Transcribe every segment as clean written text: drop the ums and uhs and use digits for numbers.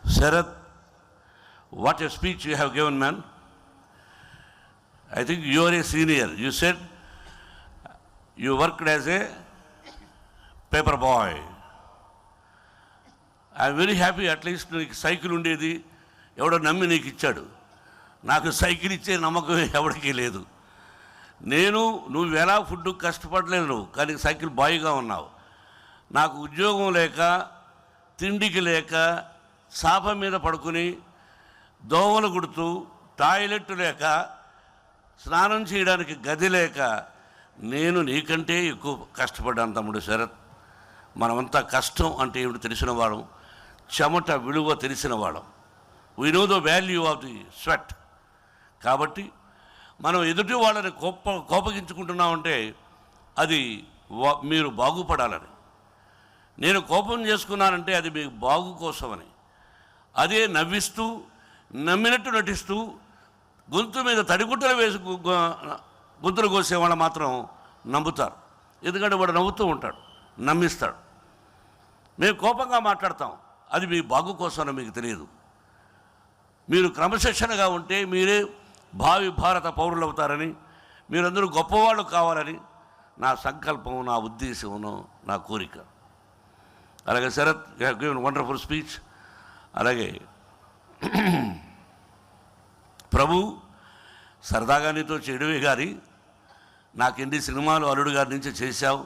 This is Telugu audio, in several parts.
Sarath, what a speech you have given, man. I think you are a senior. You said you worked as a paper boy. I am very happy at least నీకు సైకిల్ ఉండేది, ఎవడో నమ్మి నీకు ఇచ్చాడు. నాకు సైకిల్ ఇచ్చే నమ్మకం ఎవరికీ లేదు. నువ్వు ఎలా ఫుడ్ కష్టపడలేదు నువ్వు, కానీ సైకిల్ బాయ్గా ఉన్నావు. నాకు ఉద్యోగం లేక, తిండికి లేక, సాప మీద పడుకుని దోమలు కుడుతూ, టాయిలెట్ లేక, స్నానం చేయడానికి గది లేక నేను నీకంటే ఎక్కువ కష్టపడ్డాను తమ్ముడు శరత్. మనమంతా కష్టం అంటే ఏమిటి తెలిసిన వాళ్ళం, చెమట విలువ తెలిసిన వాళ్ళం. We know the value of the sweat. కాబట్టి మనం ఎదుటి వాళ్ళని కోపగించుకుంటున్నామంటే అది మీరు బాగుపడాలని. నేను కోపం చేసుకున్నానంటే అది మీ బాగు కోసమని. అదే నవ్విస్తూ, నమ్మినట్టు నటిస్తూ, గొంతు మీద తడిగుట్టలు వేసి గొంతులు కోసేవాళ్ళు మాత్రం నమ్ముతారు. ఎందుకంటే వాడు నవ్వుతూ ఉంటాడు, నమ్మిస్తాడు. మేము కోపంగా మాట్లాడతాం, అది మీ బాగు కోసమని మీకు తెలియదు. మీరు క్రమశిక్షణగా ఉంటే మీరే భావి భారత పౌరులు అవుతారని, మీరందరూ గొప్పవాళ్ళు కావాలని నా సంకల్పం, నా ఉద్దేశం, నా కోరిక. అలాగే Sharath, you have given wonderful speech. అలాగే ప్రభు, సరదాగా నీతో చెడువే గారి నాకు ఎన్ని సినిమాలు అల్లుడు గారి నుంచి చేశావు.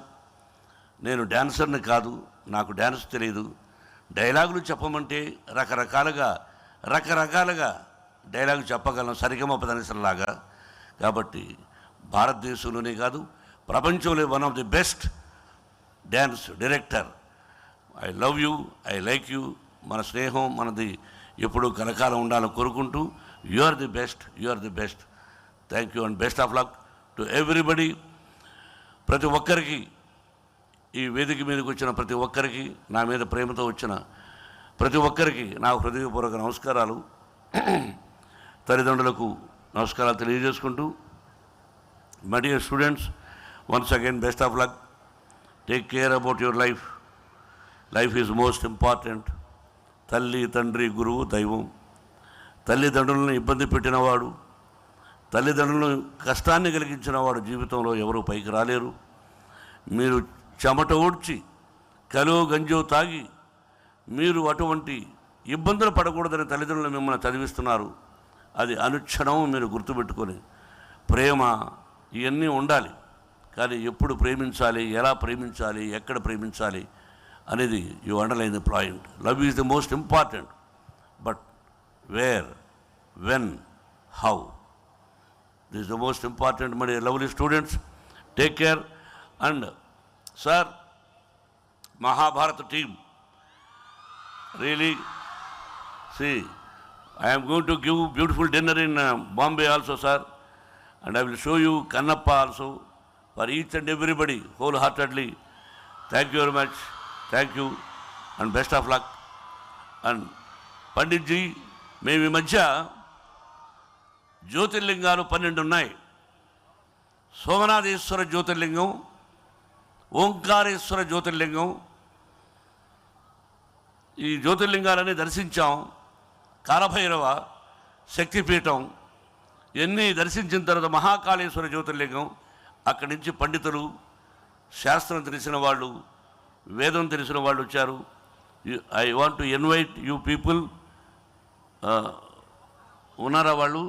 నేను డ్యాన్సర్ని కాదు, నాకు డ్యాన్స్ తెలియదు. డైలాగులు చెప్పమంటే రకరకాలుగా డైలాగు చెప్పగలను, సరిగమ పదనిసలాగా. కాబట్టి భారతదేశంలోనే కాదు, ప్రపంచంలో one of the best dance director. I love you, I like you. మన స్నేహం మనది ఎప్పుడూ కలకాలం ఉండాలని కోరుకుంటూ, you are the best, you are the best. Thank you and best of luck to everybody. ప్రతి ఒక్కరికి, ఈ వేదిక మీదకి వచ్చిన ప్రతి ఒక్కరికి, నా మీద ప్రేమతో వచ్చిన ప్రతి ఒక్కరికి నా హృదయపూర్వక నమస్కారాలు. తల్లిదండ్రులకు నమస్కారాలు తెలియజేసుకుంటూ, my dear students, once again best of luck. Take care about your life. Life is most important. తల్లి, తండ్రి, గురువు, దైవం. తల్లిదండ్రులను ఇబ్బంది పెట్టినవాడు, తల్లిదండ్రులను కష్టాన్ని కలిగించినవాడు జీవితంలో ఎవరూ పైకి రాలేరు. మీరు చెమట ఊడ్చి, కలో గంజో తాగి మీరు అటువంటి ఇబ్బందులు పడకూడదని తల్లిదండ్రులు మిమ్మల్ని చదివిస్తున్నారు. అది అనుక్షణం మీరు గుర్తుపెట్టుకొని, ప్రేమ ఇవన్నీ ఉండాలి. కానీ ఎప్పుడు ప్రేమించాలి, ఎలా ప్రేమించాలి, ఎక్కడ ప్రేమించాలి అనేది you underline the point. Love is the most important, but where, when, how, this is the most important. My lovely students, take care. And sir, Mahabharata team, really, see, I am going to give beautiful dinner in Bombay also, sir, and I will show you Kannappa also, for each and everybody, wholeheartedly. Thank you very much, thank you, and best of luck. And Pandit ji, మేము ఈ మధ్య జ్యోతిర్లింగాలు 12 ఉన్నాయి. సోమనాథేశ్వర జ్యోతిర్లింగం, ఓంకారేశ్వర జ్యోతిర్లింగం, ఈ జ్యోతిర్లింగాలని దర్శించాం. కాలభైరవ శక్తిపీఠం ఇవన్నీ దర్శించిన తర్వాత మహాకాళేశ్వర జ్యోతిర్లింగం. అక్కడి నుంచి పండితులు, శాస్త్రం తెలిసిన వాళ్ళు, వేదం తెలిసిన వాళ్ళు వచ్చారు. I want to invite you people. ఉన్నారా వాళ్ళు?